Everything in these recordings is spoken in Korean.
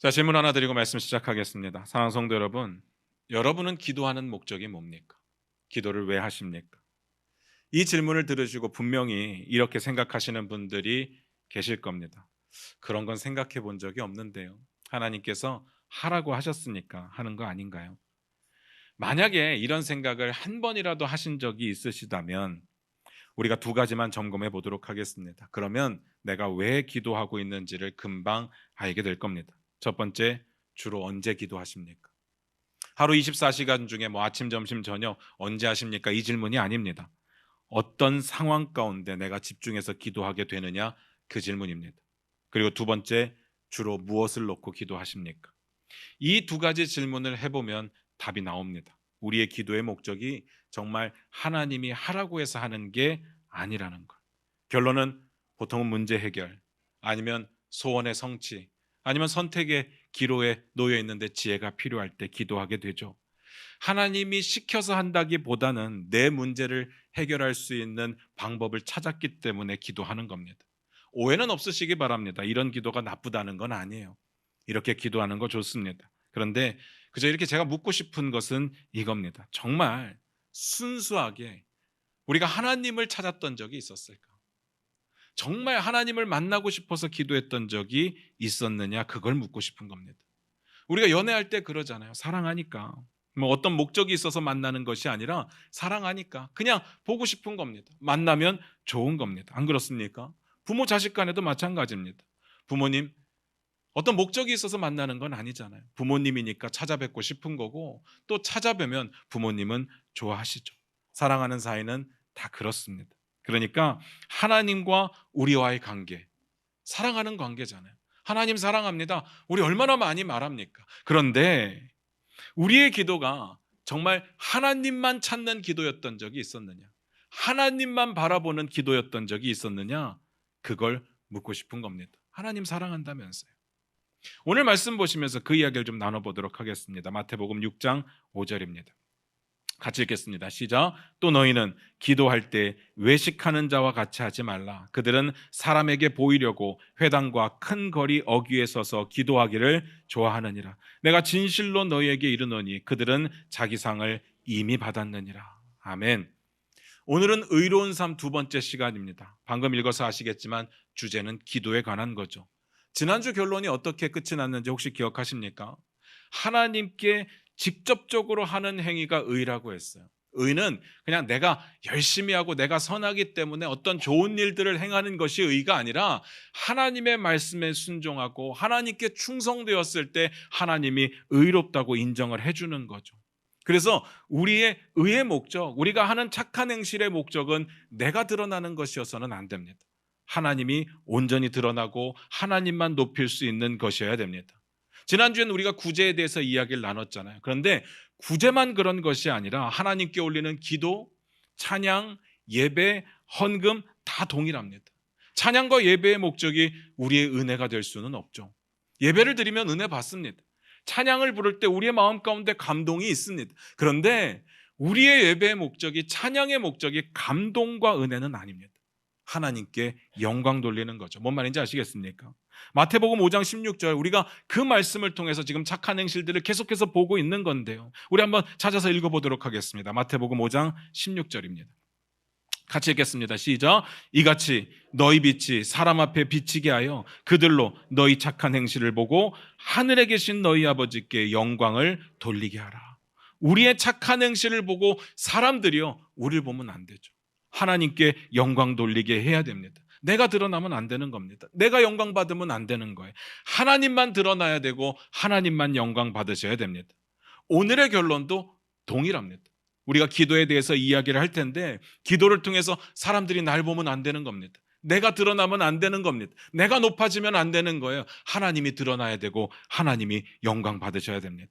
자, 질문 하나 드리고 말씀 시작하겠습니다. 사랑하는 성도 여러분, 여러분은 기도하는 목적이 뭡니까? 기도를 왜 하십니까? 이 질문을 들으시고 분명히 이렇게 생각하시는 분들이 계실 겁니다. 그런 건 생각해 본 적이 없는데요. 하나님께서 하라고 하셨으니까 하는 거 아닌가요? 만약에 이런 생각을 한 번이라도 하신 적이 있으시다면 우리가 두 가지만 점검해 보도록 하겠습니다. 그러면 내가 왜 기도하고 있는지를 금방 알게 될 겁니다. 첫 번째, 주로 언제 기도하십니까? 하루 24시간 중에 아침, 점심, 저녁 언제 하십니까? 이 질문이 아닙니다. 어떤 상황 가운데 내가 집중해서 기도하게 되느냐? 그 질문입니다. 그리고 두 번째, 주로 무엇을 놓고 기도하십니까? 이 두 가지 질문을 해보면 답이 나옵니다. 우리의 기도의 목적이 정말 하나님이 하라고 해서 하는 게 아니라는 것. 결론은 보통은 문제 해결, 아니면 소원의 성취, 아니면 선택의 기로에 놓여 있는데 지혜가 필요할 때 기도하게 되죠. 하나님이 시켜서 한다기보다는 내 문제를 해결할 수 있는 방법을 찾았기 때문에 기도하는 겁니다. 오해는 없으시기 바랍니다. 이런 기도가 나쁘다는 건 아니에요. 이렇게 기도하는 거 좋습니다. 그런데 그저 이렇게 제가 묻고 싶은 것은 이겁니다. 정말 순수하게 우리가 하나님을 찾았던 적이 있었을까? 정말 하나님을 만나고 싶어서 기도했던 적이 있었느냐? 그걸 묻고 싶은 겁니다. 우리가 연애할 때 그러잖아요. 사랑하니까. 어떤 목적이 있어서 만나는 것이 아니라 사랑하니까 그냥 보고 싶은 겁니다. 만나면 좋은 겁니다. 안 그렇습니까? 부모 자식 간에도 마찬가지입니다. 부모님 어떤 목적이 있어서 만나는 건 아니잖아요. 부모님이니까 찾아뵙고 싶은 거고 또 찾아뵈면 부모님은 좋아하시죠. 사랑하는 사이는 다 그렇습니다. 그러니까 하나님과 우리와의 관계, 사랑하는 관계잖아요. 하나님 사랑합니다. 우리 얼마나 많이 말합니까? 그런데 우리의 기도가 정말 하나님만 찾는 기도였던 적이 있었느냐? 하나님만 바라보는 기도였던 적이 있었느냐? 그걸 묻고 싶은 겁니다. 하나님 사랑한다면서요. 오늘 말씀 보시면서 그 이야기를 좀 나눠보도록 하겠습니다. 마태복음 6장 5절입니다. 같이 읽겠습니다. 시작. 또 너희는 기도할 때 외식하는 자와 같이 하지 말라. 그들은 사람에게 보이려고 회당과 큰 거리 어귀에 서서 기도하기를 좋아하느니라. 내가 진실로 너희에게 이르노니 그들은 자기 상을 이미 받았느니라. 아멘. 오늘은 의로운 삶 두 번째 시간입니다. 방금 읽어서 아시겠지만 주제는 기도에 관한 거죠. 지난주 결론이 어떻게 끝이 났는지 혹시 기억하십니까? 하나님께 직접적으로 하는 행위가 의라고 했어요. 의는 그냥 내가 열심히 하고 내가 선하기 때문에 어떤 좋은 일들을 행하는 것이 의가 아니라 하나님의 말씀에 순종하고 하나님께 충성되었을 때 하나님이 의롭다고 인정을 해주는 거죠. 그래서 우리의 의의 목적, 우리가 하는 착한 행실의 목적은 내가 드러나는 것이어서는 안 됩니다. 하나님이 온전히 드러나고 하나님만 높일 수 있는 것이어야 됩니다. 지난주에는 우리가 구제에 대해서 이야기를 나눴잖아요. 그런데 구제만 그런 것이 아니라 하나님께 올리는 기도, 찬양, 예배, 헌금 다 동일합니다. 찬양과 예배의 목적이 우리의 은혜가 될 수는 없죠. 예배를 드리면 은혜 받습니다. 찬양을 부를 때 우리의 마음 가운데 감동이 있습니다. 그런데 우리의 예배의 목적이, 찬양의 목적이 감동과 은혜는 아닙니다. 하나님께 영광 돌리는 거죠. 뭔 말인지 아시겠습니까? 마태복음 5장 16절, 우리가 그 말씀을 통해서 지금 착한 행실들을 계속해서 보고 있는 건데요. 우리 한번 찾아서 읽어보도록 하겠습니다. 마태복음 5장 16절입니다. 같이 읽겠습니다. 시작. 이같이 너희 빛이 사람 앞에 비치게 하여 그들로 너희 착한 행실을 보고 하늘에 계신 너희 아버지께 영광을 돌리게 하라. 우리의 착한 행실을 보고 사람들이요, 우리를 보면 안 되죠. 하나님께 영광 돌리게 해야 됩니다. 내가 드러나면 안 되는 겁니다. 내가 영광 받으면 안 되는 거예요. 하나님만 드러나야 되고 하나님만 영광 받으셔야 됩니다. 오늘의 결론도 동일합니다. 우리가 기도에 대해서 이야기를 할 텐데 기도를 통해서 사람들이 날 보면 안 되는 겁니다. 내가 드러나면 안 되는 겁니다. 내가 높아지면 안 되는 거예요. 하나님이 드러나야 되고 하나님이 영광 받으셔야 됩니다.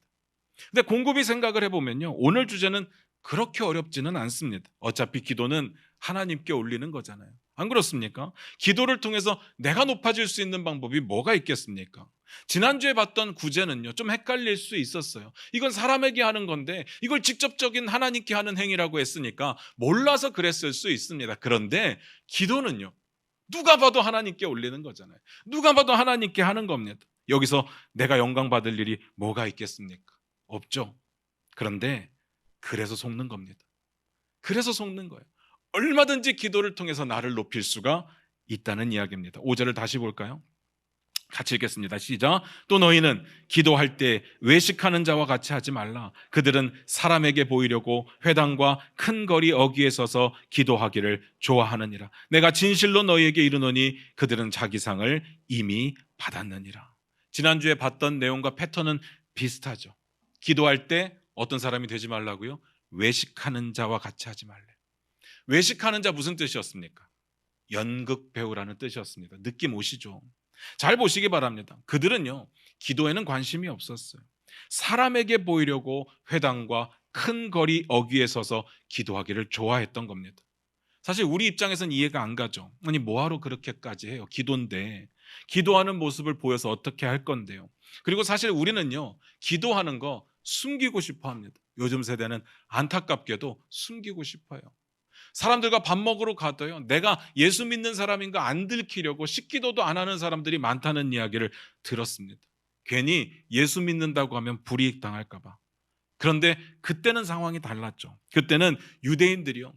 근데 곰곰이 생각을 해보면요, 오늘 주제는 그렇게 어렵지는 않습니다. 어차피 기도는 하나님께 올리는 거잖아요. 안 그렇습니까? 기도를 통해서 내가 높아질 수 있는 방법이 뭐가 있겠습니까? 지난주에 봤던 구제는요, 좀 헷갈릴 수 있었어요. 이건 사람에게 하는 건데 이걸 직접적인 하나님께 하는 행위라고 했으니까 몰라서 그랬을 수 있습니다. 그런데 기도는요, 누가 봐도 하나님께 올리는 거잖아요. 누가 봐도 하나님께 하는 겁니다. 여기서 내가 영광 받을 일이 뭐가 있겠습니까? 없죠. 그런데 그래서 속는 겁니다. 그래서 속는 거예요. 얼마든지 기도를 통해서 나를 높일 수가 있다는 이야기입니다. 5절을 다시 볼까요? 같이 읽겠습니다. 시작. 또 너희는 기도할 때 외식하는 자와 같이 하지 말라. 그들은 사람에게 보이려고 회당과 큰 거리 어귀에 서서 기도하기를 좋아하느니라. 내가 진실로 너희에게 이르노니 그들은 자기 상을 이미 받았느니라. 지난주에 봤던 내용과 패턴은 비슷하죠. 기도할 때 어떤 사람이 되지 말라고요? 외식하는 자와 같이 하지 말래. 외식하는 자 무슨 뜻이었습니까? 연극 배우라는 뜻이었습니다. 느낌 오시죠? 잘 보시기 바랍니다. 그들은요, 기도에는 관심이 없었어요. 사람에게 보이려고 회당과 큰 거리 어귀에 서서 기도하기를 좋아했던 겁니다. 사실 우리 입장에선 이해가 안 가죠. 아니 뭐하러 그렇게까지 해요? 기도인데 기도하는 모습을 보여서 어떻게 할 건데요? 그리고 사실 우리는요, 기도하는 거 숨기고 싶어 합니다. 요즘 세대는 안타깝게도 숨기고 싶어요. 사람들과 밥 먹으러 가도요, 내가 예수 믿는 사람인가 안 들키려고 식기도도 안 하는 사람들이 많다는 이야기를 들었습니다. 괜히 예수 믿는다고 하면 불이익 당할까 봐. 그런데 그때는 상황이 달랐죠. 그때는 유대인들이요,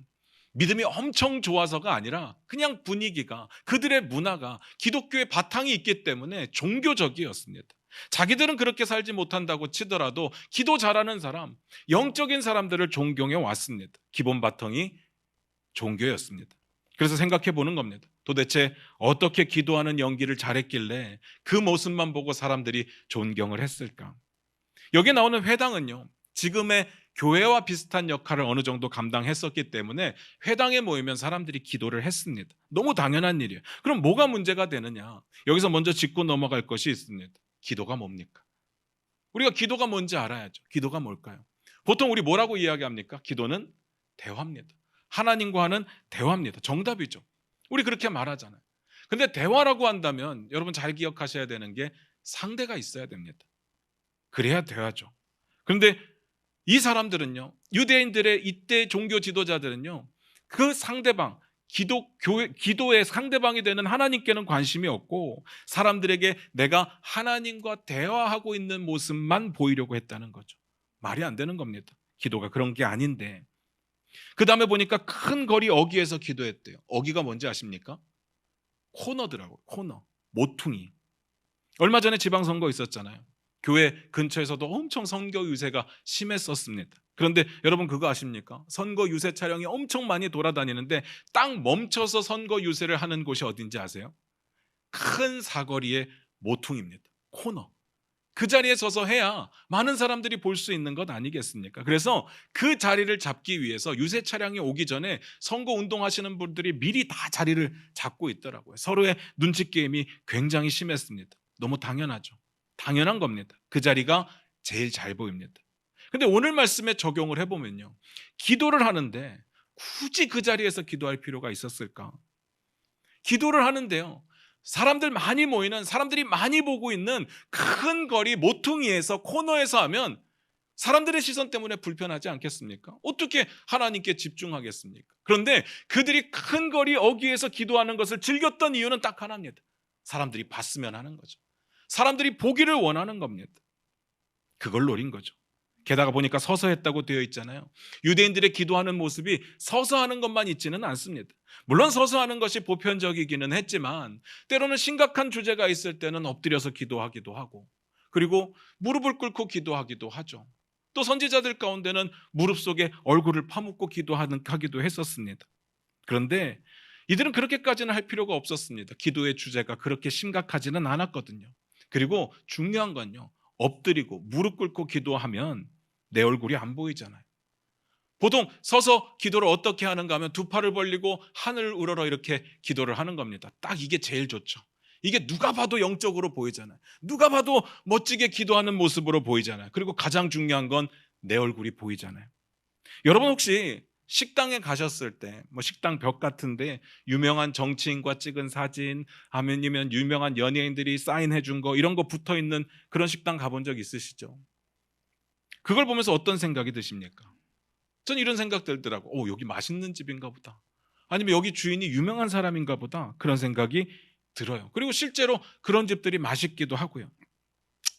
믿음이 엄청 좋아서가 아니라 그냥 분위기가, 그들의 문화가 기독교의 바탕이 있기 때문에 종교적이었습니다. 자기들은 그렇게 살지 못한다고 치더라도 기도 잘하는 사람, 영적인 사람들을 존경해 왔습니다. 기본 바탕이 종교였습니다. 그래서 생각해 보는 겁니다. 도대체 어떻게 기도하는 연기를 잘했길래 그 모습만 보고 사람들이 존경을 했을까? 여기에 나오는 회당은요, 지금의 교회와 비슷한 역할을 어느 정도 감당했었기 때문에 회당에 모이면 사람들이 기도를 했습니다. 너무 당연한 일이에요. 그럼 뭐가 문제가 되느냐? 여기서 먼저 짚고 넘어갈 것이 있습니다. 기도가 뭡니까? 우리가 기도가 뭔지 알아야죠. 기도가 뭘까요? 보통 우리 뭐라고 이야기합니까? 기도는 대화입니다. 하나님과 하는 대화입니다. 정답이죠. 우리 그렇게 말하잖아요. 근데 대화라고 한다면 여러분 잘 기억하셔야 되는 게 상대가 있어야 됩니다. 그래야 대화죠. 그런데 이 사람들은요, 유대인들의 이때 종교 지도자들은요, 그 상대방, 기도의 상대방이 되는 하나님께는 관심이 없고 사람들에게 내가 하나님과 대화하고 있는 모습만 보이려고 했다는 거죠. 말이 안 되는 겁니다. 기도가 그런 게 아닌데. 그 다음에 보니까 큰 거리 어귀에서 기도했대요. 어귀가 뭔지 아십니까? 코너더라고요. 코너, 모퉁이. 얼마 전에 지방선거 있었잖아요. 교회 근처에서도 엄청 선거 유세가 심했었습니다. 그런데 여러분 그거 아십니까? 선거 유세 차량이 엄청 많이 돌아다니는데 딱 멈춰서 선거 유세를 하는 곳이 어딘지 아세요? 큰 사거리의 모퉁이입니다. 코너. 그 자리에 서서 해야 많은 사람들이 볼 수 있는 것 아니겠습니까? 그래서 그 자리를 잡기 위해서 유세 차량이 오기 전에 선거 운동하시는 분들이 미리 다 자리를 잡고 있더라고요. 서로의 눈치 게임이 굉장히 심했습니다. 너무 당연하죠. 당연한 겁니다. 그 자리가 제일 잘 보입니다. 근데 오늘 말씀에 적용을 해보면요, 기도를 하는데 굳이 그 자리에서 기도할 필요가 있었을까? 기도를 하는데요, 사람들 많이 모이는, 사람들이 많이 보고 있는 큰 거리 모퉁이에서, 코너에서 하면 사람들의 시선 때문에 불편하지 않겠습니까? 어떻게 하나님께 집중하겠습니까? 그런데 그들이 큰 거리 어귀에서 기도하는 것을 즐겼던 이유는 딱 하나입니다. 사람들이 봤으면 하는 거죠. 사람들이 보기를 원하는 겁니다. 그걸 노린 거죠. 게다가 보니까 서서 했다고 되어 있잖아요. 유대인들의 기도하는 모습이 서서 하는 것만 있지는 않습니다. 물론 서서 하는 것이 보편적이기는 했지만 때로는 심각한 주제가 있을 때는 엎드려서 기도하기도 하고, 그리고 무릎을 꿇고 기도하기도 하죠. 또 선지자들 가운데는 무릎 속에 얼굴을 파묻고 기도하기도 했었습니다. 그런데 이들은 그렇게까지는 할 필요가 없었습니다. 기도의 주제가 그렇게 심각하지는 않았거든요. 그리고 중요한 건요, 엎드리고 무릎 꿇고 기도하면 내 얼굴이 안 보이잖아요. 보통 서서 기도를 어떻게 하는가 하면 두 팔을 벌리고 하늘을 우러러 이렇게 기도를 하는 겁니다. 딱 이게 제일 좋죠. 이게 누가 봐도 영적으로 보이잖아요. 누가 봐도 멋지게 기도하는 모습으로 보이잖아요. 그리고 가장 중요한 건 내 얼굴이 보이잖아요. 여러분 혹시 식당에 가셨을 때, 뭐 식당 벽 같은데 유명한 정치인과 찍은 사진, 아니면 유명한 연예인들이 사인해 준 거, 이런 거 붙어 있는 그런 식당 가본 적 있으시죠? 그걸 보면서 어떤 생각이 드십니까? 전 이런 생각 들더라고. 여기 맛있는 집인가 보다. 아니면 여기 주인이 유명한 사람인가 보다. 그런 생각이 들어요. 그리고 실제로 그런 집들이 맛있기도 하고요.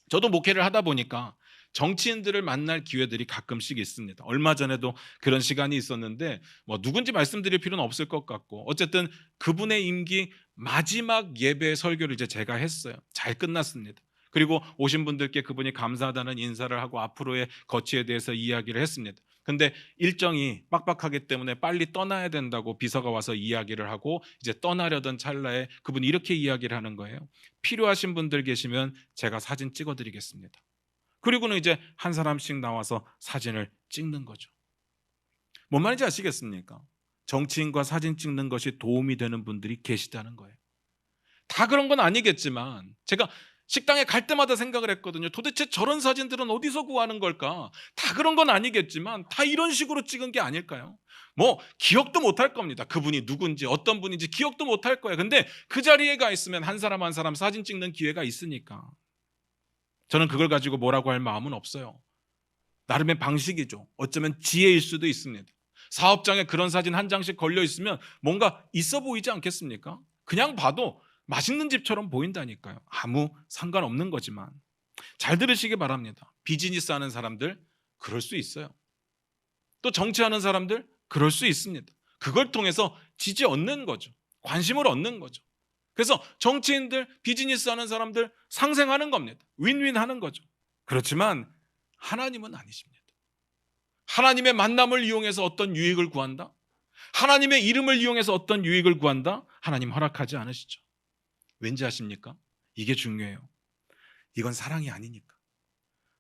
저도 목회를 하다 보니까 정치인들을 만날 기회들이 가끔씩 있습니다. 얼마 전에도 그런 시간이 있었는데 뭐 누군지 말씀드릴 필요는 없을 것 같고, 어쨌든 그분의 임기 마지막 예배 설교를 이제 제가 했어요. 잘 끝났습니다. 그리고 오신 분들께 그분이 감사하다는 인사를 하고 앞으로의 거취에 대해서 이야기를 했습니다. 근데 일정이 빡빡하기 때문에 빨리 떠나야 된다고 비서가 와서 이야기를 하고 이제 떠나려던 찰나에 그분이 이렇게 이야기를 하는 거예요. 필요하신 분들 계시면 제가 사진 찍어드리겠습니다. 그리고는 이제 한 사람씩 나와서 사진을 찍는 거죠. 뭔 말인지 아시겠습니까? 정치인과 사진 찍는 것이 도움이 되는 분들이 계시다는 거예요. 다 그런 건 아니겠지만 제가 식당에 갈 때마다 생각을 했거든요. 도대체 저런 사진들은 어디서 구하는 걸까? 다 그런 건 아니겠지만 다 이런 식으로 찍은 게 아닐까요? 뭐 기억도 못할 겁니다. 그분이 누군지 어떤 분인지 기억도 못할 거예요. 근데 그 자리에 가 있으면 한 사람 한 사람 사진 찍는 기회가 있으니까 저는 그걸 가지고 뭐라고 할 마음은 없어요. 나름의 방식이죠. 어쩌면 지혜일 수도 있습니다. 사업장에 그런 사진 한 장씩 걸려 있으면 뭔가 있어 보이지 않겠습니까? 그냥 봐도 맛있는 집처럼 보인다니까요. 아무 상관없는 거지만 잘 들으시기 바랍니다. 비즈니스 하는 사람들 그럴 수 있어요. 또 정치하는 사람들 그럴 수 있습니다. 그걸 통해서 지지 얻는 거죠. 관심을 얻는 거죠. 그래서 정치인들, 비즈니스 하는 사람들 상생하는 겁니다. 윈윈 하는 거죠. 그렇지만 하나님은 아니십니다. 하나님의 만남을 이용해서 어떤 유익을 구한다? 하나님의 이름을 이용해서 어떤 유익을 구한다? 하나님 허락하지 않으시죠. 왠지 아십니까? 이게 중요해요. 이건 사랑이 아니니까.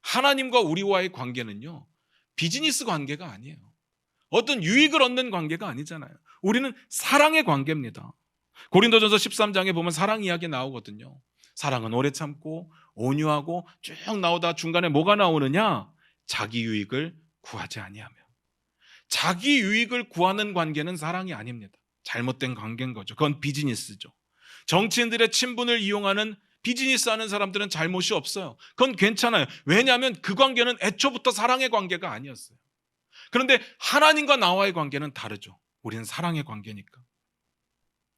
하나님과 우리와의 관계는요, 비즈니스 관계가 아니에요. 어떤 유익을 얻는 관계가 아니잖아요. 우리는 사랑의 관계입니다. 고린도전서 13장에 보면 사랑 이야기 나오거든요. 사랑은 오래 참고 온유하고 쭉 나오다 중간에 뭐가 나오느냐? 자기 유익을 구하지 아니하며. 자기 유익을 구하는 관계는 사랑이 아닙니다. 잘못된 관계인 거죠. 그건 비즈니스죠. 정치인들의 친분을 이용하는 비즈니스 하는 사람들은 잘못이 없어요. 그건 괜찮아요. 왜냐하면 그 관계는 애초부터 사랑의 관계가 아니었어요. 그런데 하나님과 나와의 관계는 다르죠. 우리는 사랑의 관계니까.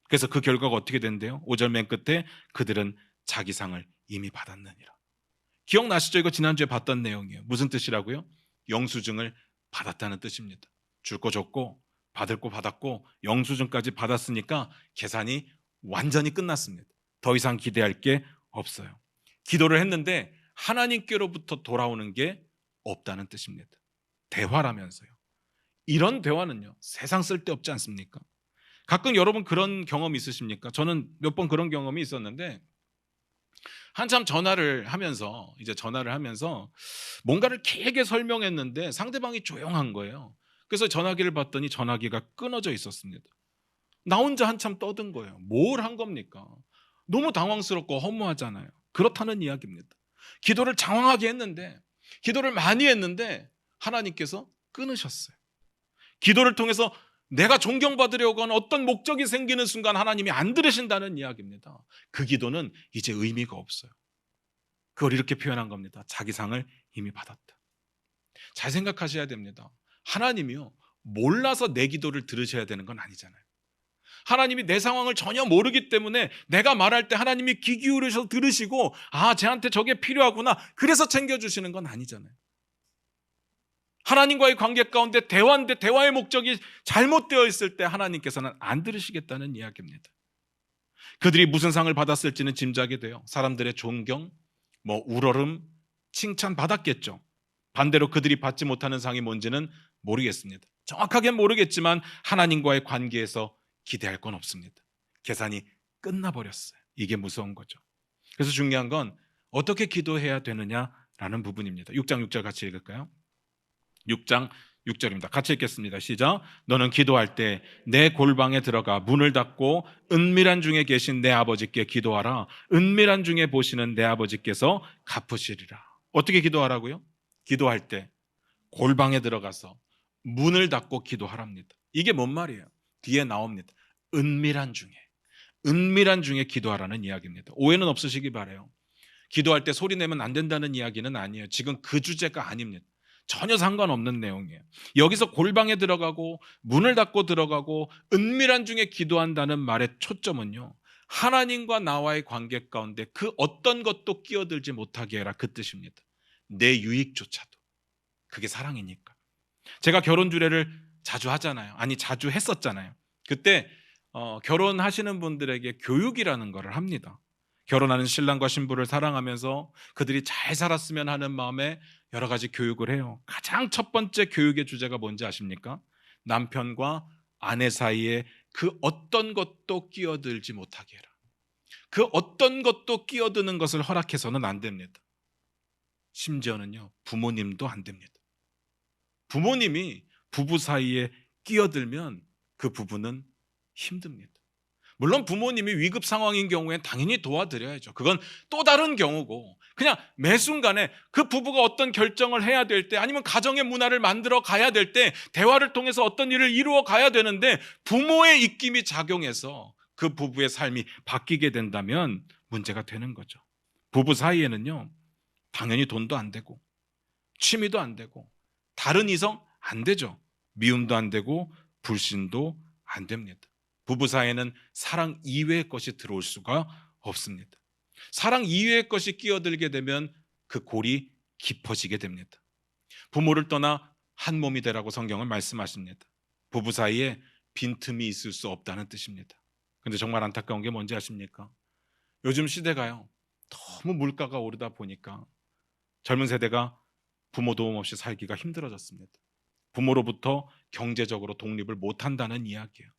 그래서 그 결과가 어떻게 된대요? 5절 맨 끝에 그들은 자기 상을 이미 받았느니라. 기억나시죠? 이거 지난주에 봤던 내용이에요. 무슨 뜻이라고요? 영수증을 받았다는 뜻입니다. 줄 거 줬고 받을 거 받았고 영수증까지 받았으니까 계산이 완전히 끝났습니다. 더 이상 기대할 게 없어요. 기도를 했는데 하나님께로부터 돌아오는 게 없다는 뜻입니다. 대화라면서요. 이런 대화는요, 세상 쓸데없지 않습니까? 가끔 여러분 그런 경험 있으십니까? 저는 몇 번 그런 경험이 있었는데, 한참 전화를 하면서 뭔가를 길게 설명했는데 상대방이 조용한 거예요. 그래서 전화기를 봤더니 전화기가 끊어져 있었습니다. 나 혼자 한참 떠든 거예요. 뭘 한 겁니까? 너무 당황스럽고 허무하잖아요. 그렇다는 이야기입니다. 기도를 장황하게 했는데, 기도를 많이 했는데 하나님께서 끊으셨어요. 기도를 통해서 내가 존경받으려고 하는 어떤 목적이 생기는 순간 하나님이 안 들으신다는 이야기입니다. 그 기도는 이제 의미가 없어요. 그걸 이렇게 표현한 겁니다. 자기 상을 이미 받았다. 잘 생각하셔야 됩니다. 하나님이요, 몰라서 내 기도를 들으셔야 되는 건 아니잖아요. 하나님이 내 상황을 전혀 모르기 때문에 내가 말할 때 하나님이 귀 기울여서 들으시고, 아, 쟤한테 저게 필요하구나, 그래서 챙겨주시는 건 아니잖아요. 하나님과의 관계 가운데 대화인데 대화의 목적이 잘못되어 있을 때 하나님께서는 안 들으시겠다는 이야기입니다. 그들이 무슨 상을 받았을지는 짐작이 돼요. 사람들의 존경, 우러름, 칭찬 받았겠죠. 반대로 그들이 받지 못하는 상이 뭔지는 모르겠습니다. 정확하게 모르겠지만 하나님과의 관계에서 기대할 건 없습니다. 계산이 끝나버렸어요. 이게 무서운 거죠. 그래서 중요한 건 어떻게 기도해야 되느냐라는 부분입니다. 6장 6절 같이 읽을까요? 6장 6절입니다. 같이 읽겠습니다. 시작. 너는 기도할 때 내 골방에 들어가 문을 닫고 은밀한 중에 계신 내 아버지께 기도하라. 은밀한 중에 보시는 내 아버지께서 갚으시리라. 어떻게 기도하라고요? 기도할 때 골방에 들어가서 문을 닫고 기도하랍니다. 이게 뭔 말이에요? 뒤에 나옵니다. 은밀한 중에 기도하라는 이야기입니다. 오해는 없으시기 바라요. 기도할 때 소리 내면 안 된다는 이야기는 아니에요. 지금 그 주제가 아닙니다. 전혀 상관없는 내용이에요. 여기서 골방에 들어가고 문을 닫고 들어가고 은밀한 중에 기도한다는 말의 초점은요, 하나님과 나와의 관계 가운데 그 어떤 것도 끼어들지 못하게 해라, 그 뜻입니다. 내 유익조차도. 그게 사랑이니까. 제가 결혼 주례를 자주 하잖아요. 아니, 자주 했었잖아요. 그때 결혼하시는 분들에게 교육이라는 거를 합니다. 결혼하는 신랑과 신부를 사랑하면서 그들이 잘 살았으면 하는 마음에 여러 가지 교육을 해요. 가장 첫 번째 교육의 주제가 뭔지 아십니까? 남편과 아내 사이에 그 어떤 것도 끼어들지 못하게 해라. 그 어떤 것도 끼어드는 것을 허락해서는 안 됩니다. 심지어는요, 부모님도 안 됩니다. 부모님이 부부 사이에 끼어들면 그 부부는 힘듭니다. 물론 부모님이 위급 상황인 경우엔 당연히 도와드려야죠. 그건 또 다른 경우고, 그냥 매 순간에 그 부부가 어떤 결정을 해야 될 때, 아니면 가정의 문화를 만들어 가야 될 때, 대화를 통해서 어떤 일을 이루어 가야 되는데 부모의 입김이 작용해서 그 부부의 삶이 바뀌게 된다면 문제가 되는 거죠. 부부 사이에는요, 당연히 돈도 안 되고 취미도 안 되고 다른 이성 안 되죠. 미움도 안 되고 불신도 안 됩니다. 부부 사이에는 사랑 이외의 것이 들어올 수가 없습니다. 사랑 이외의 것이 끼어들게 되면 그 골이 깊어지게 됩니다. 부모를 떠나 한 몸이 되라고 성경은 말씀하십니다. 부부 사이에 빈틈이 있을 수 없다는 뜻입니다. 그런데 정말 안타까운 게 뭔지 아십니까? 요즘 시대가요, 너무 물가가 오르다 보니까 젊은 세대가 부모 도움 없이 살기가 힘들어졌습니다. 부모로부터 경제적으로 독립을 못한다는 이야기예요.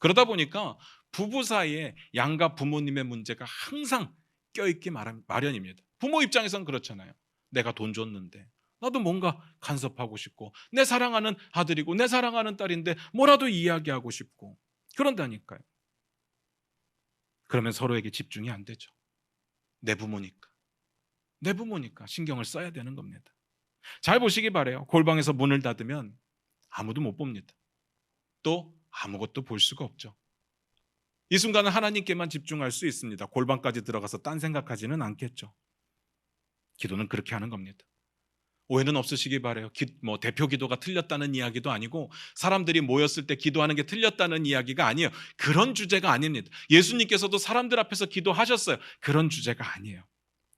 그러다 보니까 부부 사이에 양가 부모님의 문제가 항상 껴있기 마련입니다. 부모 입장에선 그렇잖아요. 내가 돈 줬는데 나도 뭔가 간섭하고 싶고, 내 사랑하는 아들이고 내 사랑하는 딸인데 뭐라도 이야기하고 싶고 그런다니까요. 그러면 서로에게 집중이 안 되죠. 내 부모니까 신경을 써야 되는 겁니다. 잘 보시기 바래요. 골방에서 문을 닫으면 아무도 못 봅니다. 또 아무것도 볼 수가 없죠. 이 순간은 하나님께만 집중할 수 있습니다. 골방까지 들어가서 딴 생각하지는 않겠죠. 기도는 그렇게 하는 겁니다. 오해는 없으시기 바래요. 대표 기도가 틀렸다는 이야기도 아니고, 사람들이 모였을 때 기도하는 게 틀렸다는 이야기가 아니에요. 그런 주제가 아닙니다. 예수님께서도 사람들 앞에서 기도하셨어요. 그런 주제가 아니에요.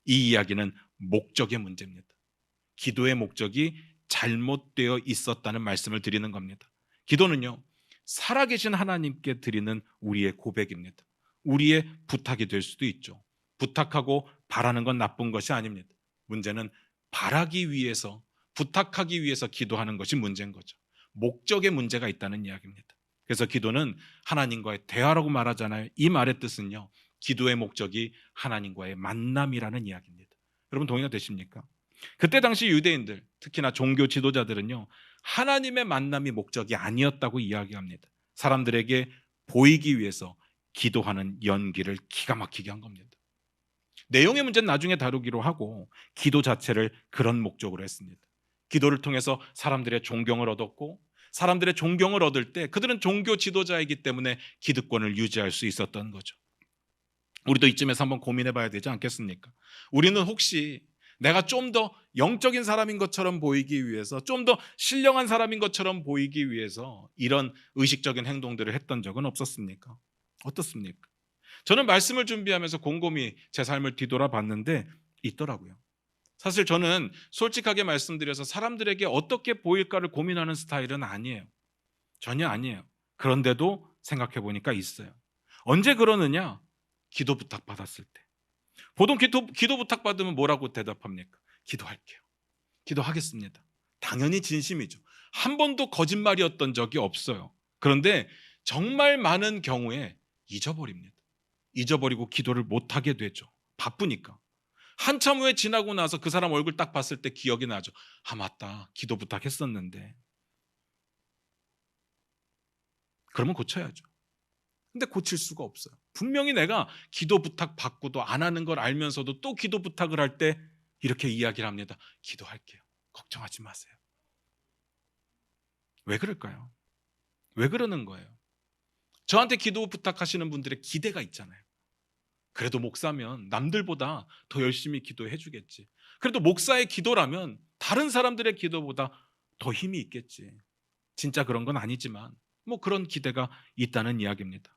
이 이야기는 목적의 문제입니다. 기도의 목적이 잘못되어 있었다는 말씀을 드리는 겁니다. 기도는요, 살아계신 하나님께 드리는 우리의 고백입니다. 우리의 부탁이 될 수도 있죠. 부탁하고 바라는 건 나쁜 것이 아닙니다. 문제는 바라기 위해서, 부탁하기 위해서 기도하는 것이 문제인 거죠. 목적의 문제가 있다는 이야기입니다. 그래서 기도는 하나님과의 대화라고 말하잖아요. 이 말의 뜻은요, 기도의 목적이 하나님과의 만남이라는 이야기입니다. 여러분 동의가 되십니까? 그때 당시 유대인들, 특히나 종교 지도자들은요, 하나님의 만남이 목적이 아니었다고 이야기합니다. 사람들에게 보이기 위해서 기도하는 연기를 기가 막히게 한 겁니다. 내용의 문제는 나중에 다루기로 하고, 기도 자체를 그런 목적으로 했습니다. 기도를 통해서 사람들의 존경을 얻었고, 사람들의 존경을 얻을 때 그들은 종교 지도자이기 때문에 기득권을 유지할 수 있었던 거죠. 우리도 이쯤에서 한번 고민해 봐야 되지 않겠습니까? 우리는 혹시 내가 좀 더 영적인 사람인 것처럼 보이기 위해서, 좀 더 신령한 사람인 것처럼 보이기 위해서 이런 의식적인 행동들을 했던 적은 없었습니까? 어떻습니까? 저는 말씀을 준비하면서 곰곰이 제 삶을 뒤돌아봤는데 있더라고요. 사실 저는 솔직하게 말씀드려서 사람들에게 어떻게 보일까를 고민하는 스타일은 아니에요. 전혀 아니에요. 그런데도 생각해 보니까 있어요. 언제 그러느냐? 기도 부탁 받았을 때. 보통 기도 부탁 받으면 뭐라고 대답합니까? 기도할게요. 기도하겠습니다. 당연히 진심이죠. 한 번도 거짓말이었던 적이 없어요. 그런데 정말 많은 경우에 잊어버립니다. 잊어버리고 기도를 못하게 되죠. 바쁘니까. 한참 후에 지나고 나서 그 사람 얼굴 딱 봤을 때 기억이 나죠. 아, 맞다. 기도 부탁했었는데. 그러면 고쳐야죠. 근데 고칠 수가 없어요. 분명히 내가 기도 부탁 받고도 안 하는 걸 알면서도 또 기도 부탁을 할 때 이렇게 이야기를 합니다. 기도할게요. 걱정하지 마세요. 왜 그럴까요? 왜 그러는 거예요? 저한테 기도 부탁하시는 분들의 기대가 있잖아요. 그래도 목사면 남들보다 더 열심히 기도해 주겠지. 그래도 목사의 기도라면 다른 사람들의 기도보다 더 힘이 있겠지. 진짜 그런 건 아니지만 뭐 그런 기대가 있다는 이야기입니다.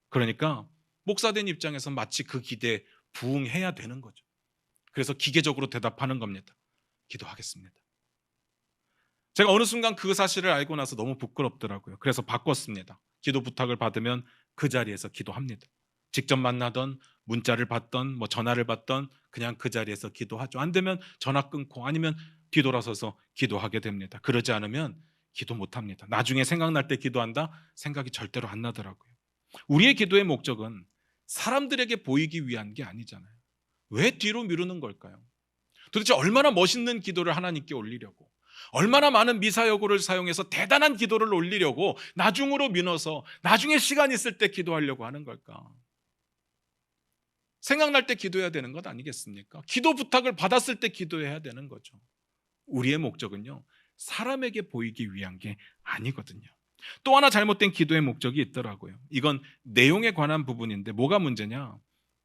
그러니까 목사된 입장에서 마치 그 기대에 부응해야 되는 거죠. 그래서 기계적으로 대답하는 겁니다. 기도하겠습니다. 제가 어느 순간 그 사실을 알고 나서 너무 부끄럽더라고요. 그래서 바꿨습니다. 기도 부탁을 받으면 그 자리에서 기도합니다. 직접 만나던, 문자를 받던, 전화를 받던 그냥 그 자리에서 기도하죠. 안 되면 전화 끊고 아니면 뒤돌아서서 기도하게 됩니다. 그러지 않으면 기도 못합니다. 나중에 생각날 때 기도한다? 생각이 절대로 안 나더라고요. 우리의 기도의 목적은 사람들에게 보이기 위한 게 아니잖아요. 왜 뒤로 미루는 걸까요? 도대체 얼마나 멋있는 기도를 하나님께 올리려고, 얼마나 많은 미사여구를 사용해서 대단한 기도를 올리려고 나중으로 미뤄서 나중에 시간 있을 때 기도하려고 하는 걸까? 생각날 때 기도해야 되는 것 아니겠습니까? 기도 부탁을 받았을 때 기도해야 되는 거죠. 우리의 목적은요, 사람에게 보이기 위한 게 아니거든요. 또 하나 잘못된 기도의 목적이 있더라고요. 이건 내용에 관한 부분인데 뭐가 문제냐?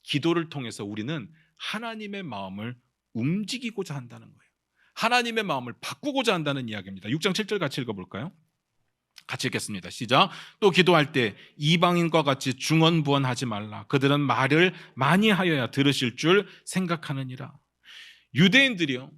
기도를 통해서 우리는 하나님의 마음을 움직이고자 한다는 거예요. 하나님의 마음을 바꾸고자 한다는 이야기입니다. 6장 7절 같이 읽어볼까요? 같이 읽겠습니다. 시작. 또 기도할 때 이방인과 같이 중언부언하지 말라. 그들은 말을 많이 하여야 들으실 줄 생각하느니라. 유대인들이요,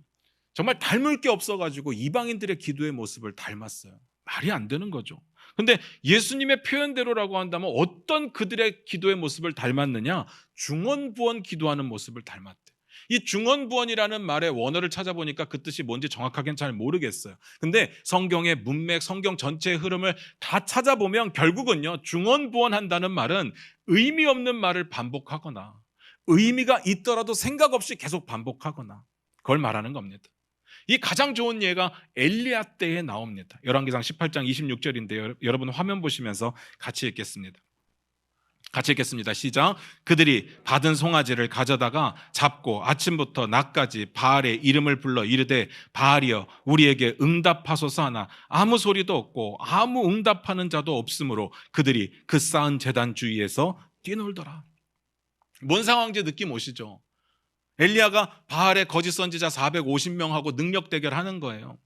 정말 닮을 게 없어가지고 이방인들의 기도의 모습을 닮았어요. 말이 안 되는 거죠. 근데 예수님의 표현대로라고 한다면 어떤 그들의 기도의 모습을 닮았느냐? 중언부언 기도하는 모습을 닮았대. 이 중언부언이라는 말의 원어를 찾아보니까 그 뜻이 뭔지 정확하게는 잘 모르겠어요. 근데 성경의 문맥, 성경 전체의 흐름을 다 찾아보면 결국은요, 중언부언한다는 말은 의미 없는 말을 반복하거나 의미가 있더라도 생각 없이 계속 반복하거나 그걸 말하는 겁니다. 이 가장 좋은 예가 엘리야 때에 나옵니다. 열왕기상 18장 26절인데요. 여러분 화면 보시면서 같이 읽겠습니다. 같이 읽겠습니다. 시작. 그들이 받은 송아지를 가져다가 잡고 아침부터 낮까지 바알의 이름을 불러 이르되 바알이여 우리에게 응답하소서 하나 아무 소리도 없고 아무 응답하는 자도 없으므로 그들이 그 쌓은 제단 주위에서 뛰놀더라. 뭔 상황인지 느낌 오시죠? 엘리야가 바알의 거짓 선지자 450명하고 능력 대결하는 거예요.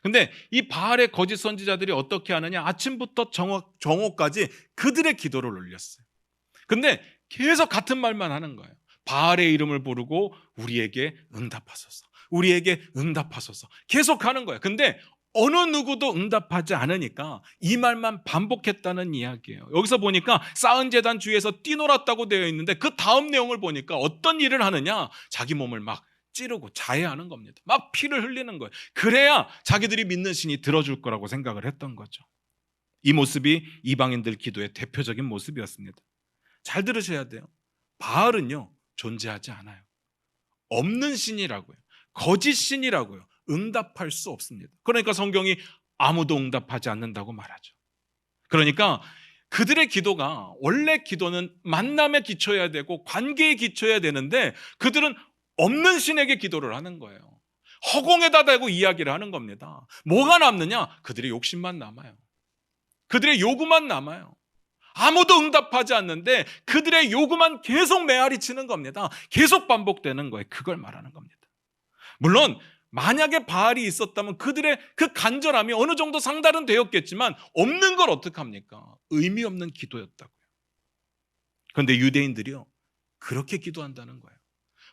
근데 이 바알의 거짓 선지자들이 어떻게 하느냐? 아침부터 정오까지 그들의 기도를 올렸어요. 근데 계속 같은 말만 하는 거예요. 바알의 이름을 부르고 우리에게 응답하소서, 우리에게 응답하소서 계속 하는 거예요. 근데 어느 누구도 응답하지 않으니까 이 말만 반복했다는 이야기예요. 여기서 보니까 쌓은 제단 주위에서 뛰놀았다고 되어 있는데 그 다음 내용을 보니까 어떤 일을 하느냐? 자기 몸을 막 찌르고 자해하는 겁니다. 막 피를 흘리는 거예요. 그래야 자기들이 믿는 신이 들어줄 거라고 생각을 했던 거죠. 이 모습이 이방인들 기도의 대표적인 모습이었습니다. 잘 들으셔야 돼요. 바알은요, 존재하지 않아요. 없는 신이라고요. 거짓 신이라고요. 응답할 수 없습니다. 그러니까 성경이 아무도 응답하지 않는다고 말하죠. 그러니까 그들의 기도가, 원래 기도는 만남에 기초해야 되고 관계에 기초해야 되는데 그들은 없는 신에게 기도를 하는 거예요. 허공에다 대고 이야기를 하는 겁니다. 뭐가 남느냐? 그들의 욕심만 남아요. 그들의 요구만 남아요. 아무도 응답하지 않는데 그들의 요구만 계속 메아리 치는 겁니다. 계속 반복되는 거예요. 그걸 말하는 겁니다. 물론 만약에 바알이 있었다면 그들의 그 간절함이 어느 정도 상달은 되었겠지만 없는 걸 어떡합니까? 의미 없는 기도였다고요. 그런데 유대인들이요, 그렇게 기도한다는 거예요.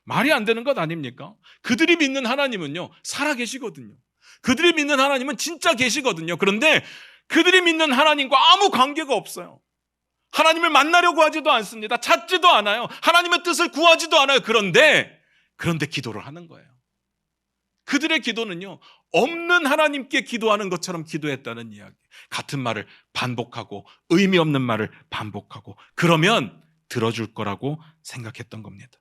말이 안 되는 것 아닙니까? 그들이 믿는 하나님은요, 살아 계시거든요. 그들이 믿는 하나님은 진짜 계시거든요. 그런데 그들이 믿는 하나님과 아무 관계가 없어요. 하나님을 만나려고 하지도 않습니다. 찾지도 않아요. 하나님의 뜻을 구하지도 않아요. 그런데 기도를 하는 거예요. 그들의 기도는요, 없는 하나님께 기도하는 것처럼 기도했다는 이야기. 같은 말을 반복하고 의미 없는 말을 반복하고 그러면 들어줄 거라고 생각했던 겁니다.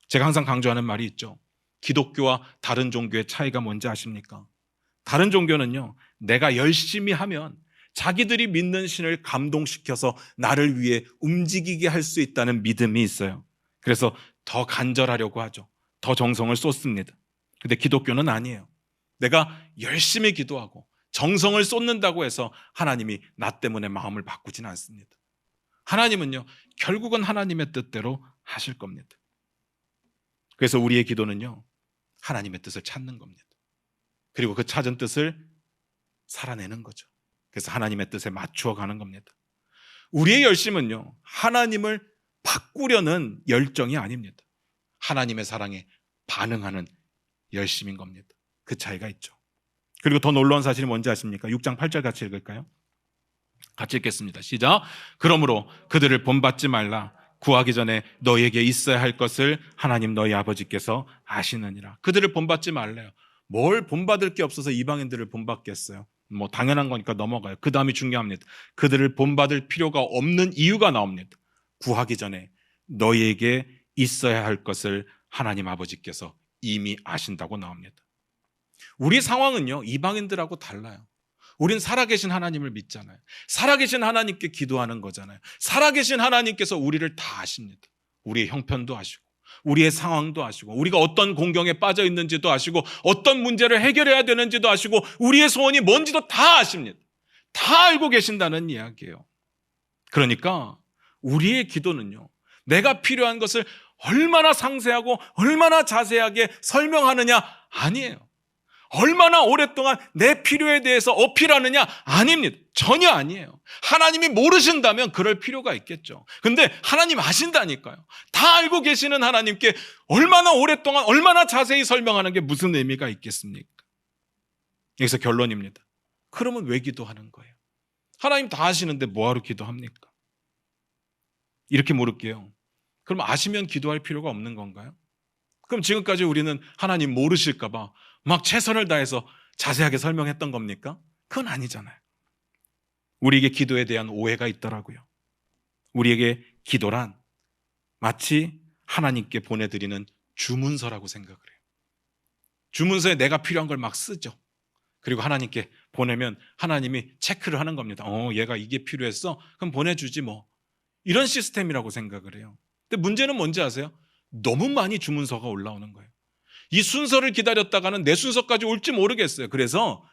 제가 항상 강조하는 말이 있죠. 기독교와 다른 종교의 차이가 뭔지 아십니까? 다른 종교는요, 내가 열심히 하면 자기들이 믿는 신을 감동시켜서 나를 위해 움직이게 할 수 있다는 믿음이 있어요. 그래서 더 간절하려고 하죠. 더 정성을 쏟습니다. 근데 기독교는 아니에요. 내가 열심히 기도하고 정성을 쏟는다고 해서 하나님이 나 때문에 마음을 바꾸진 않습니다. 하나님은요, 결국은 하나님의 뜻대로 하실 겁니다. 그래서 우리의 기도는요, 하나님의 뜻을 찾는 겁니다. 그리고 그 찾은 뜻을 살아내는 거죠. 그래서 하나님의 뜻에 맞추어 가는 겁니다. 우리의 열심은요, 하나님을 바꾸려는 열정이 아닙니다. 하나님의 사랑에 반응하는 열심인 겁니다. 그 차이가 있죠. 그리고 더 놀라운 사실이 뭔지 아십니까? 6장 8절 같이 읽을까요? 같이 읽겠습니다. 시작. 그러므로 그들을 본받지 말라. 구하기 전에 너에게 있어야 할 것을 하나님 너희 아버지께서 아시느니라. 그들을 본받지 말래요. 뭘 본받을 게 없어서 이방인들을 본받겠어요? 뭐 당연한 거니까 넘어가요. 그 다음이 중요합니다. 그들을 본받을 필요가 없는 이유가 나옵니다. 구하기 전에 너희에게 있어야 할 것을 하나님 아버지께서 이미 아신다고 나옵니다. 우리 상황은요, 이방인들하고 달라요. 우린 살아계신 하나님을 믿잖아요. 살아계신 하나님께 기도하는 거잖아요. 살아계신 하나님께서 우리를 다 아십니다. 우리의 형편도 아시고, 우리의 상황도 아시고, 우리가 어떤 공경에 빠져 있는지도 아시고, 어떤 문제를 해결해야 되는지도 아시고, 우리의 소원이 뭔지도 다 아십니다. 다 알고 계신다는 이야기예요. 그러니까 우리의 기도는요, 내가 필요한 것을 얼마나 상세하고 얼마나 자세하게 설명하느냐 아니에요. 얼마나 오랫동안 내 필요에 대해서 어필하느냐 아닙니다. 전혀 아니에요. 하나님이 모르신다면 그럴 필요가 있겠죠. 근데 하나님 아신다니까요. 다 알고 계시는 하나님께 얼마나 오랫동안 얼마나 자세히 설명하는 게 무슨 의미가 있겠습니까? 여기서 결론입니다. 그러면 왜 기도하는 거예요? 하나님 다 아시는데 뭐하러 기도합니까? 이렇게 물을게요. 그럼 아시면 기도할 필요가 없는 건가요? 그럼 지금까지 우리는 하나님 모르실까 봐 막 최선을 다해서 자세하게 설명했던 겁니까? 그건 아니잖아요. 우리에게 기도에 대한 오해가 있더라고요. 우리에게 기도란 마치 하나님께 보내드리는 주문서라고 생각을 해요. 주문서에 내가 필요한 걸 막 쓰죠. 그리고 하나님께 보내면 하나님이 체크를 하는 겁니다. 얘가 이게 필요했어? 그럼 보내주지 뭐. 이런 시스템이라고 생각을 해요. 근데 문제는 뭔지 아세요? 너무 많이 주문서가 올라오는 거예요. 이 순서를 기다렸다가는 내 순서까지 올지 모르겠어요. 그래서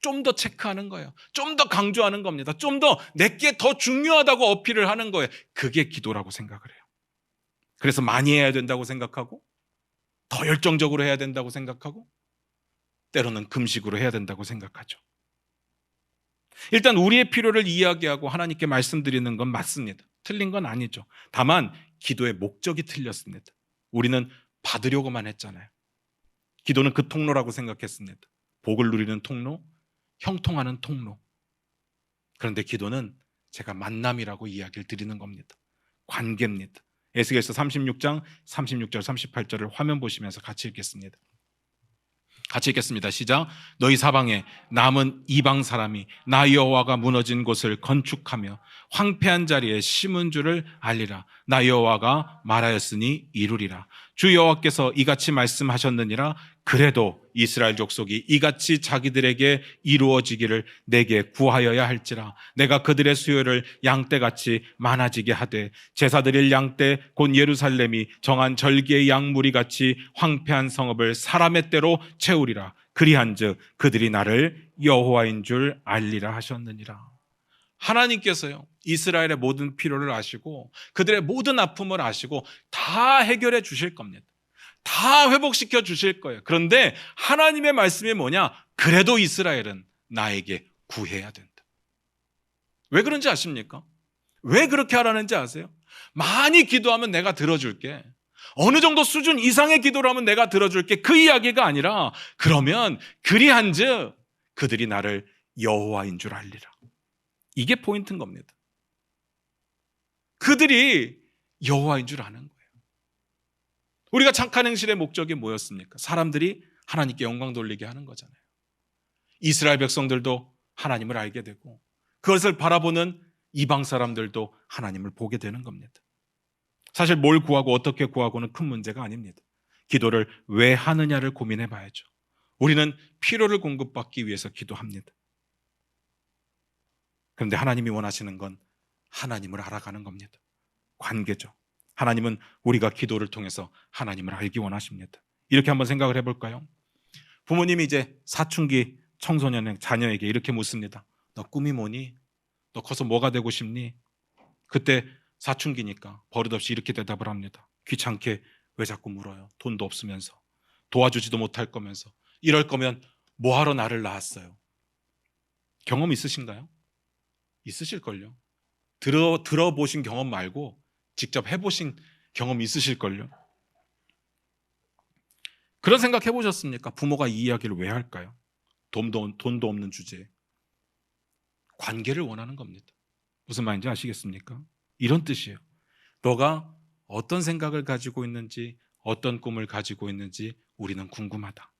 좀 더 체크하는 거예요. 좀 더 강조하는 겁니다. 좀 더 내게 더 중요하다고 어필을 하는 거예요. 그게 기도라고 생각을 해요. 그래서 많이 해야 된다고 생각하고, 더 열정적으로 해야 된다고 생각하고, 때로는 금식으로 해야 된다고 생각하죠. 일단 우리의 필요를 이야기하고 하나님께 말씀드리는 건 맞습니다. 틀린 건 아니죠. 다만 기도의 목적이 틀렸습니다. 우리는 받으려고만 했잖아요. 기도는 그 통로라고 생각했습니다. 복을 누리는 통로, 형통하는 통로. 그런데 기도는 제가 만남이라고 이야기를 드리는 겁니다. 관계입니다. 에스겔서 36장 36절 38절을 화면 보시면서 같이 읽겠습니다. 같이 읽겠습니다. 시작. 너희 사방에 남은 이방 사람이 나 여호와가 무너진 곳을 건축하며 황폐한 자리에 심은 줄을 알리라. 나 여호와가 말하였으니 이루리라. 주 여호와께서 이같이 말씀하셨느니라. 그래도 이스라엘 족속이 이같이 자기들에게 이루어지기를 내게 구하여야 할지라. 내가 그들의 수요를 양떼같이 많아지게 하되 제사드릴 양떼 곧 예루살렘이 정한 절기의 양무리같이 황폐한 성읍을 사람의 때로 채우리라. 그리한즉 그들이 나를 여호와인 줄 알리라 하셨느니라. 하나님께서요, 이스라엘의 모든 필요를 아시고 그들의 모든 아픔을 아시고 다 해결해 주실 겁니다. 다 회복시켜 주실 거예요. 그런데 하나님의 말씀이 뭐냐? 그래도 이스라엘은 나에게 구해야 된다. 왜 그런지 아십니까? 왜 그렇게 하라는지 아세요? 많이 기도하면 내가 들어줄게. 어느 정도 수준 이상의 기도를 하면 내가 들어줄게. 그 이야기가 아니라 그러면 그리한즉 그들이 나를 여호와인 줄 알리라. 이게 포인트인 겁니다. 그들이 여호와인 줄 아는 거예요. 우리가 착한 행실의 목적이 뭐였습니까? 사람들이 하나님께 영광 돌리게 하는 거잖아요. 이스라엘 백성들도 하나님을 알게 되고 그것을 바라보는 이방 사람들도 하나님을 보게 되는 겁니다. 사실 뭘 구하고 어떻게 구하고는 큰 문제가 아닙니다. 기도를 왜 하느냐를 고민해 봐야죠. 우리는 필요를 공급받기 위해서 기도합니다. 그런데 하나님이 원하시는 건 하나님을 알아가는 겁니다. 관계죠. 하나님은 우리가 기도를 통해서 하나님을 알기 원하십니다. 이렇게 한번 생각을 해볼까요? 부모님이 이제 사춘기 청소년의 자녀에게 이렇게 묻습니다. 너 꿈이 뭐니? 너 커서 뭐가 되고 싶니? 그때 사춘기니까 버릇없이 이렇게 대답을 합니다. 귀찮게 왜 자꾸 물어요? 돈도 없으면서 도와주지도 못할 거면서 이럴 거면 뭐하러 나를 낳았어요? 경험 있으신가요? 있으실걸요. 들어보신 경험 말고 직접 해보신 경험 있으실걸요. 그런 생각 해보셨습니까? 부모가 이 이야기를 왜 할까요? 돈도 없는 주제에 관계를 원하는 겁니다. 무슨 말인지 아시겠습니까? 이런 뜻이에요. 너가 어떤 생각을 가지고 있는지, 어떤 꿈을 가지고 있는지 우리는 궁금하다.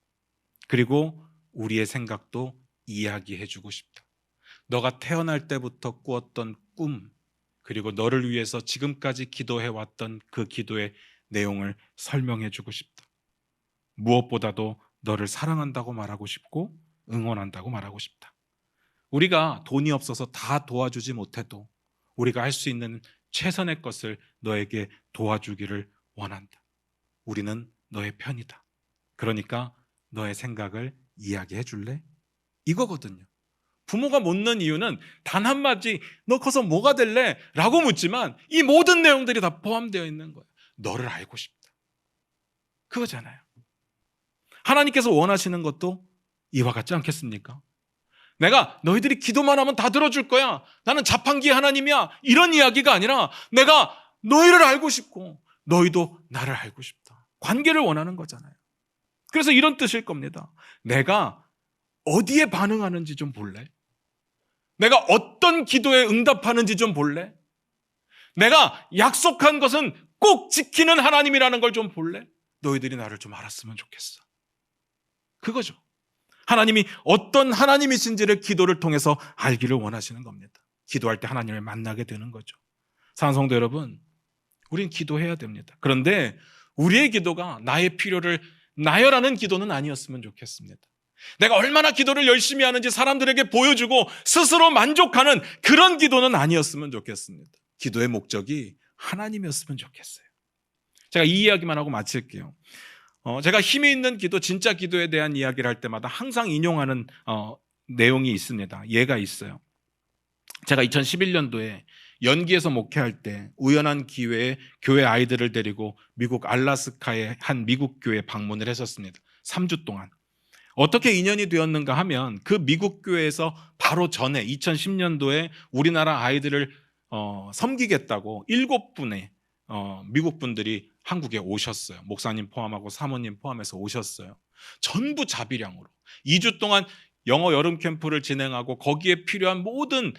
그리고 우리의 생각도 이야기해주고 싶다. 너가 태어날 때부터 꾸었던 꿈, 그리고 너를 위해서 지금까지 기도해왔던 그 기도의 내용을 설명해주고 싶다. 무엇보다도 너를 사랑한다고 말하고 싶고 응원한다고 말하고 싶다. 우리가 돈이 없어서 다 도와주지 못해도 우리가 할 수 있는 최선의 것을 너에게 도와주기를 원한다. 우리는 너의 편이다. 그러니까 너의 생각을 이야기해 줄래? 이거거든요. 부모가 묻는 이유는 단 한마디 너 커서 뭐가 될래? 라고 묻지만 이 모든 내용들이 다 포함되어 있는 거예요. 너를 알고 싶다. 그거잖아요. 하나님께서 원하시는 것도 이와 같지 않겠습니까? 내가 너희들이 기도만 하면 다 들어줄 거야. 나는 자판기의 하나님이야. 이런 이야기가 아니라 내가 너희를 알고 싶고 너희도 나를 알고 싶다. 관계를 원하는 거잖아요. 그래서 이런 뜻일 겁니다. 내가 어디에 반응하는지 좀 볼래? 내가 어떤 기도에 응답하는지 좀 볼래? 내가 약속한 것은 꼭 지키는 하나님이라는 걸 좀 볼래? 너희들이 나를 좀 알았으면 좋겠어. 그거죠. 하나님이 어떤 하나님이신지를 기도를 통해서 알기를 원하시는 겁니다. 기도할 때 하나님을 만나게 되는 거죠. 사랑하는 성도 여러분, 우린 기도해야 됩니다. 그런데 우리의 기도가 나의 필요를 나열하는 기도는 아니었으면 좋겠습니다. 내가 얼마나 기도를 열심히 하는지 사람들에게 보여주고 스스로 만족하는 그런 기도는 아니었으면 좋겠습니다. 기도의 목적이 하나님이었으면 좋겠어요. 제가 이 이야기만 하고 마칠게요. 제가 힘이 있는 기도, 진짜 기도에 대한 이야기를 할 때마다 항상 인용하는 내용이 있습니다. 예가 있어요. 제가 2011년도에 연기에서 목회할 때 우연한 기회에 교회 아이들을 데리고 미국 알라스카의 한 미국 교회에 방문을 했었습니다. 3주 동안. 어떻게 인연이 되었는가 하면 그 미국 교회에서 바로 전에 2010년도에 우리나라 아이들을 섬기겠다고 7분의 미국 분들이 한국에 오셨어요. 목사님 포함하고 사모님 포함해서 오셨어요. 전부 자비량으로 2주 동안 영어 여름 캠프를 진행하고 거기에 필요한 모든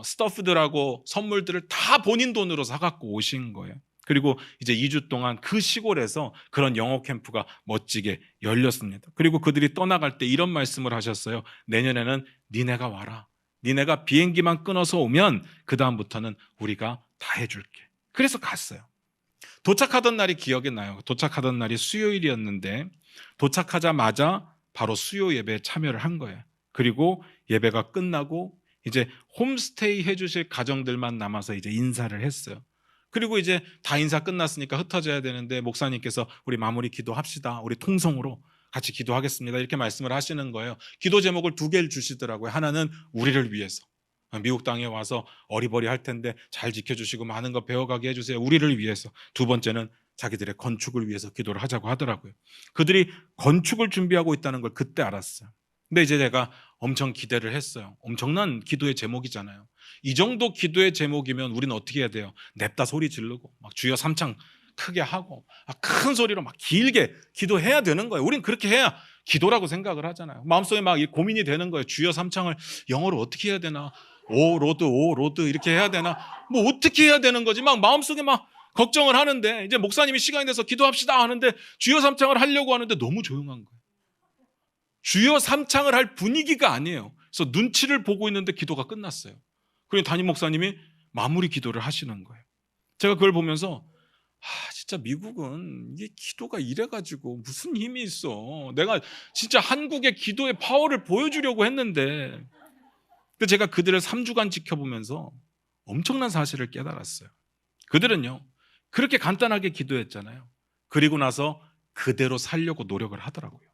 스터프들하고 선물들을 다 본인 돈으로 사갖고 오신 거예요. 그리고 이제 2주 동안 그 시골에서 그런 영어 캠프가 멋지게 열렸습니다. 그리고 그들이 떠나갈 때 이런 말씀을 하셨어요. 내년에는 니네가 와라. 니네가 비행기만 끊어서 오면 그 다음부터는 우리가 다 해줄게. 그래서 갔어요. 도착하던 날이 기억이 나요. 도착하던 날이 수요일이었는데 도착하자마자 바로 수요 예배에 참여를 한 거예요. 그리고 예배가 끝나고 이제 홈스테이 해주실 가정들만 남아서 이제 인사를 했어요. 그리고 이제 다 인사 끝났으니까 흩어져야 되는데 목사님께서 우리 마무리 기도합시다. 우리 통성으로 같이 기도하겠습니다. 이렇게 말씀을 하시는 거예요. 기도 제목을 2개를 주시더라고요. 하나는 우리를 위해서. 미국 땅에 와서 어리버리 할 텐데 잘 지켜주시고 많은 거 배워가게 해주세요. 우리를 위해서. 2번째는 자기들의 건축을 위해서 기도를 하자고 하더라고요. 그들이 건축을 준비하고 있다는 걸 그때 알았어요. 근데 이제 제가 엄청 기대를 했어요. 엄청난 기도의 제목이잖아요. 이 정도 기도의 제목이면 우리는 어떻게 해야 돼요? 냅다 소리 지르고 막 주여 삼창 크게 하고 큰 소리로 막 길게 기도해야 되는 거예요. 우린 그렇게 해야 기도라고 생각을 하잖아요. 마음속에 막 고민이 되는 거예요. 주여 삼창을 영어로 어떻게 해야 되나? 오 로드 이렇게 해야 되나? 뭐 어떻게 해야 되는 거지? 막 마음속에 막 걱정을 하는데 이제 목사님이 시간이 돼서 기도합시다 하는데 주여 삼창을 하려고 하는데 너무 조용한 거예요. 주여 삼창을 할 분위기가 아니에요. 그래서 눈치를 보고 있는데 기도가 끝났어요. 그리고 담임 목사님이 마무리 기도를 하시는 거예요. 제가 그걸 보면서 진짜 미국은 이게 기도가 이래가지고 무슨 힘이 있어. 내가 진짜 한국의 기도의 파워를 보여주려고 했는데 근데 제가 그들을 3주간 지켜보면서 엄청난 사실을 깨달았어요. 그들은요 그렇게 간단하게 기도했잖아요. 그리고 나서 그대로 살려고 노력을 하더라고요.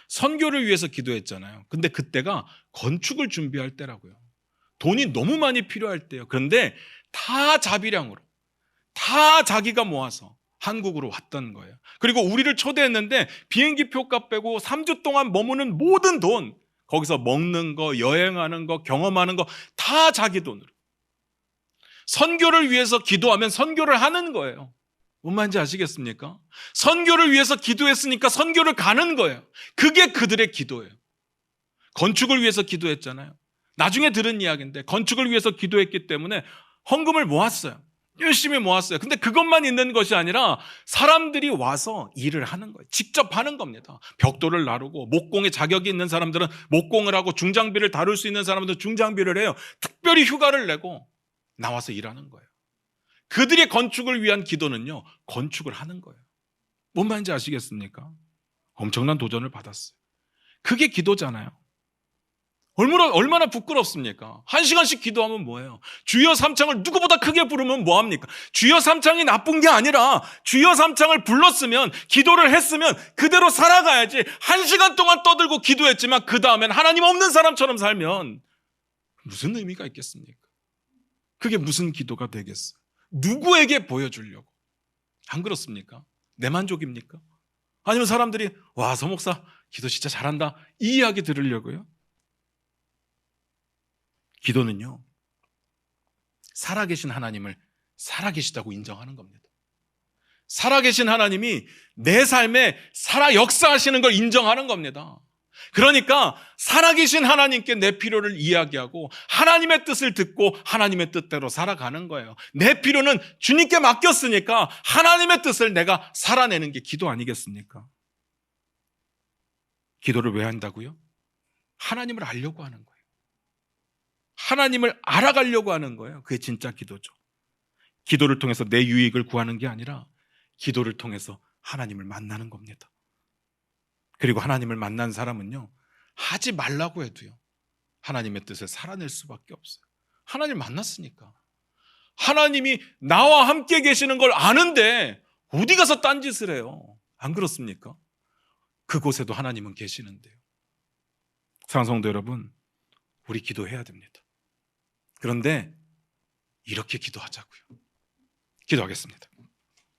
선교를 위해서 기도했잖아요. 근데 그때가 건축을 준비할 때라고요. 돈이 너무 많이 필요할 때요. 그런데 다 자비량으로 다 자기가 모아서 한국으로 왔던 거예요. 그리고 우리를 초대했는데 비행기 표값 빼고 3주 동안 머무는 모든 돈, 거기서 먹는 거, 여행하는 거, 경험하는 거 다 자기 돈으로. 선교를 위해서 기도하면 선교를 하는 거예요. 뭔 말인지 아시겠습니까? 선교를 위해서 기도했으니까 선교를 가는 거예요. 그게 그들의 기도예요. 건축을 위해서 기도했잖아요. 나중에 들은 이야기인데 건축을 위해서 기도했기 때문에 헌금을 모았어요. 열심히 모았어요. 근데 그것만 있는 것이 아니라 사람들이 와서 일을 하는 거예요. 직접 하는 겁니다. 벽돌을 나르고 목공에 자격이 있는 사람들은 목공을 하고 중장비를 다룰 수 있는 사람들은 중장비를 해요. 특별히 휴가를 내고 나와서 일하는 거예요. 그들의 건축을 위한 기도는요, 건축을 하는 거예요. 뭔 말인지 아시겠습니까? 엄청난 도전을 받았어요. 그게 기도잖아요. 얼마나 부끄럽습니까? 1시간씩 기도하면 뭐예요? 주여 삼창을 누구보다 크게 부르면 뭐합니까? 주여 삼창이 나쁜 게 아니라 주여 삼창을 불렀으면, 기도를 했으면 그대로 살아가야지. 1시간 동안 떠들고 기도했지만 그 다음엔 하나님 없는 사람처럼 살면 무슨 의미가 있겠습니까? 그게 무슨 기도가 되겠어요? 누구에게 보여주려고? 안 그렇습니까? 내 만족입니까? 아니면 사람들이 와, 서 목사 기도 진짜 잘한다 이 이야기 들으려고요? 기도는요, 살아계신 하나님을 살아계시다고 인정하는 겁니다. 살아계신 하나님이 내 삶에 살아 역사하시는 걸 인정하는 겁니다. 그러니까 살아계신 하나님께 내 필요를 이야기하고 하나님의 뜻을 듣고 하나님의 뜻대로 살아가는 거예요. 내 필요는 주님께 맡겼으니까 하나님의 뜻을 내가 살아내는 게 기도 아니겠습니까? 기도를 왜 한다고요? 하나님을 알려고 하는 거예요. 하나님을 알아가려고 하는 거예요. 그게 진짜 기도죠. 기도를 통해서 내 유익을 구하는 게 아니라 기도를 통해서 하나님을 만나는 겁니다. 그리고 하나님을 만난 사람은요, 하지 말라고 해도요, 하나님의 뜻을 살아낼 수밖에 없어요. 하나님 만났으니까. 하나님이 나와 함께 계시는 걸 아는데 어디 가서 딴짓을 해요? 안 그렇습니까? 그곳에도 하나님은 계시는데요. 사랑하는 성도 여러분, 우리 기도해야 됩니다. 그런데 이렇게 기도하자고요. 기도하겠습니다.